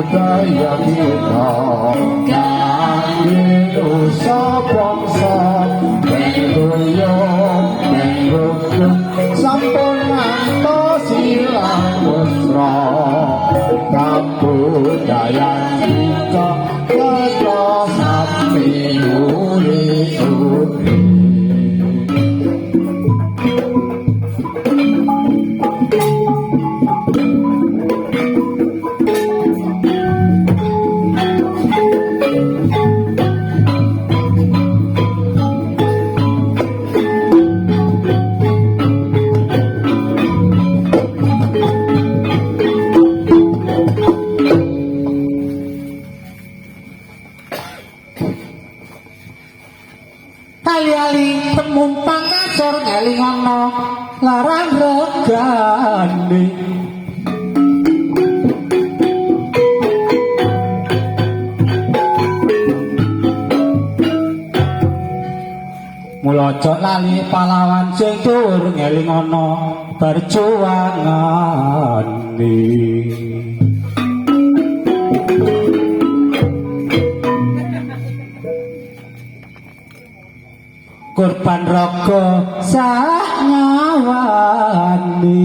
budaya kita kangge dosa bangsa bengoyo sampun ngantos ilang wesra kabudayan kita terus sampai uri-uri. Kali-ali penumpang ngacor ngelingono larang regane mula aja lali pahlawan sing dhuwur ngelingono perjuangane. Korban raga sak nyawani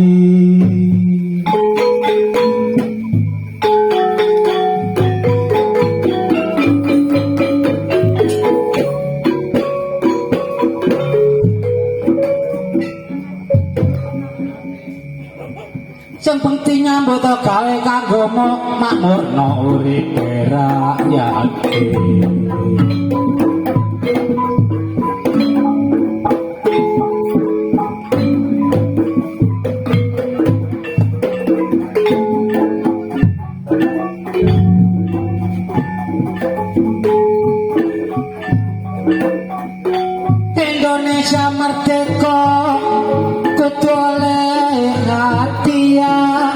sing penting nyambut gawe kanggo makmurno uripe rakyat. Indonesia merdeka kudu oleh hati ya,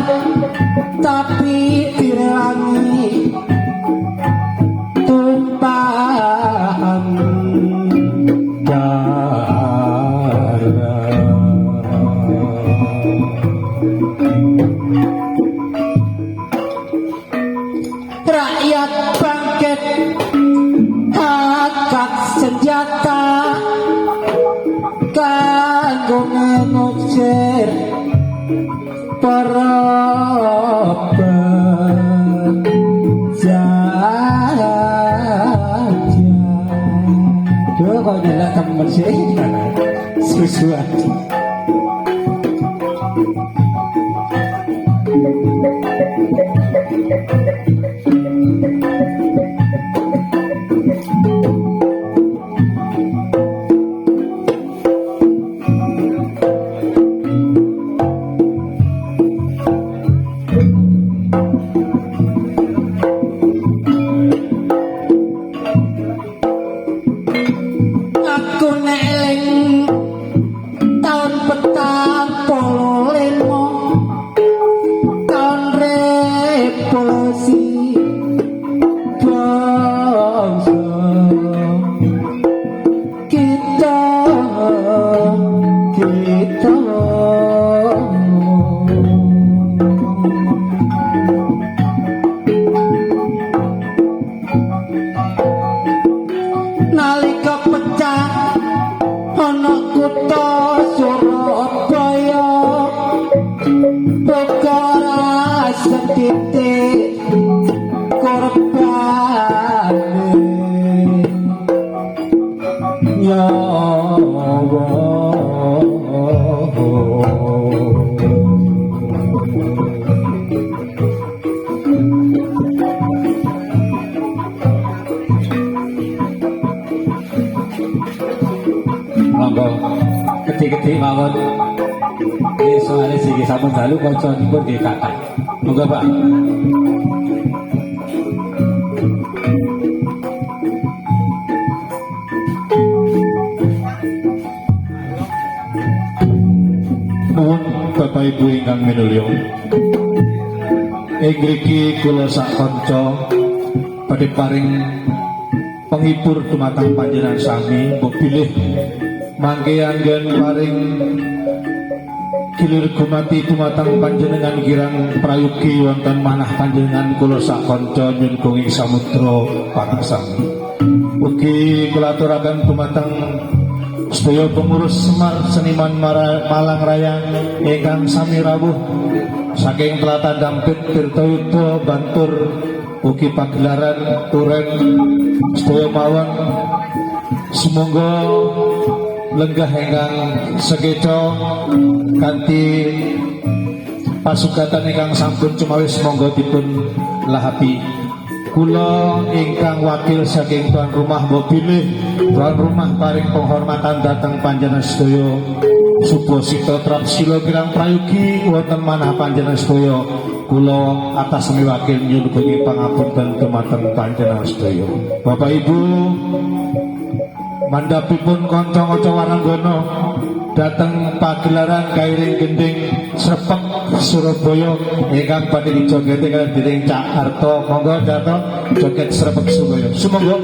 tapi direwangi tumpahan darah. Rakyat bangkit angkat senjata kanggo ngusir para penjajah. Duh kok nyelak temen sih susuan. kita kita nalika pecah ana kutha Surabaya perkara setitik korban nyawa monggo ketik-ketik mawon ini soalnya sigi sampun dalu kancanipun nggih kathah monggo Pak. Nuwun Bapak Ibu ingkang minulya. Ing mriki kula sak kanca badhe paring penghibur dumateng panjenengan sami mbok bilih mangke anggen paring gilir gumati dumateng panjenengan kirang prayogi wonten manah panjenengan kula sak kanca nyun ing samudra panah sami. Ugi kula aturaken dumateng sedaya pengurus Semar Seniman Malang Raya ingkang sami rawuh saking Tlatah Dampit Tirtayuda Bantur ugi pagelaran Turen sedaya mawon sumangga lenggah ingkang sekeca kanthi pasugatan ingkang sampun cumawis monggo dipun lahapi. Kula ingkang wakil saking tuan rumah bilih tuan rumah paring penghormatan dhateng panjenengan sedaya Subasita Trapsila kirang prayogi wonten manah panjenengan sedaya kula atas sami wakil nyuwun pangapunten dumateng panjenengan sedaya. Bapak Ibu mandhapipun kanca-kanca waranggana dhateng pagelaran Kairing Gending Srepek Surabaya ingkang badhe dijogeti kaliyan dening Cak Harto. Monggo Darto joget Srepek Surabaya. Sumangga.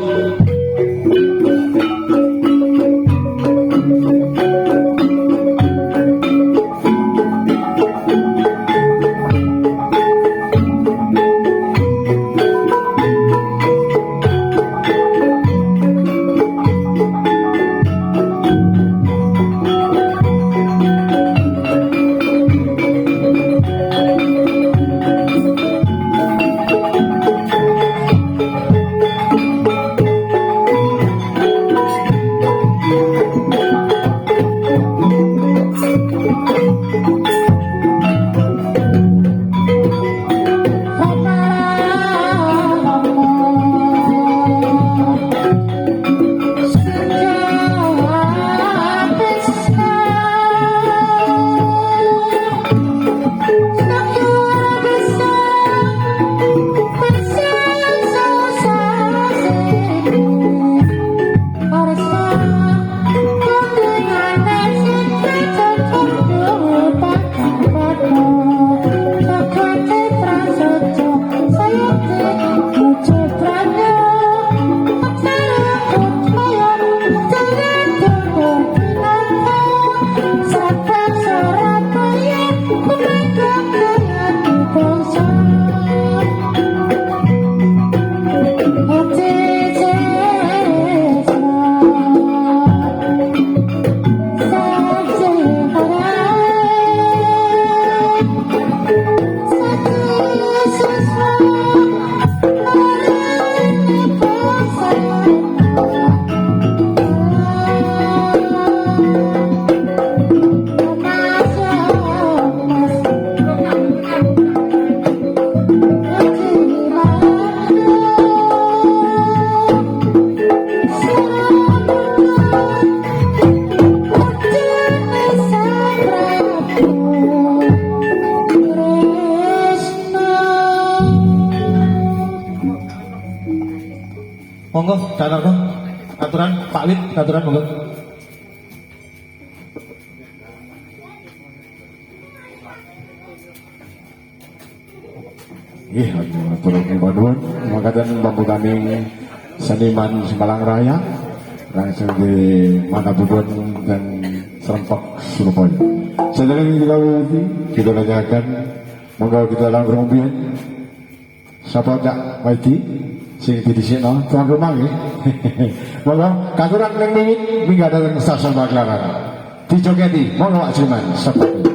Monggo, Darto. Aturan Pak Wit, aturan monggo. Nggih, atur nuwun mangkaten pambukaning seniman Malang Raya langsung di Manabubon dan Serempak Surabaya. Sedang kita tanyakan, monggo kita dalam rumpian. Siapa tak baiki? Sing di sini, tuan rumah ya. Monggo, katuran neng mingit, minggat datang stasiun Baklaran. Dijogeti, monggo Pak Jiman, seperti.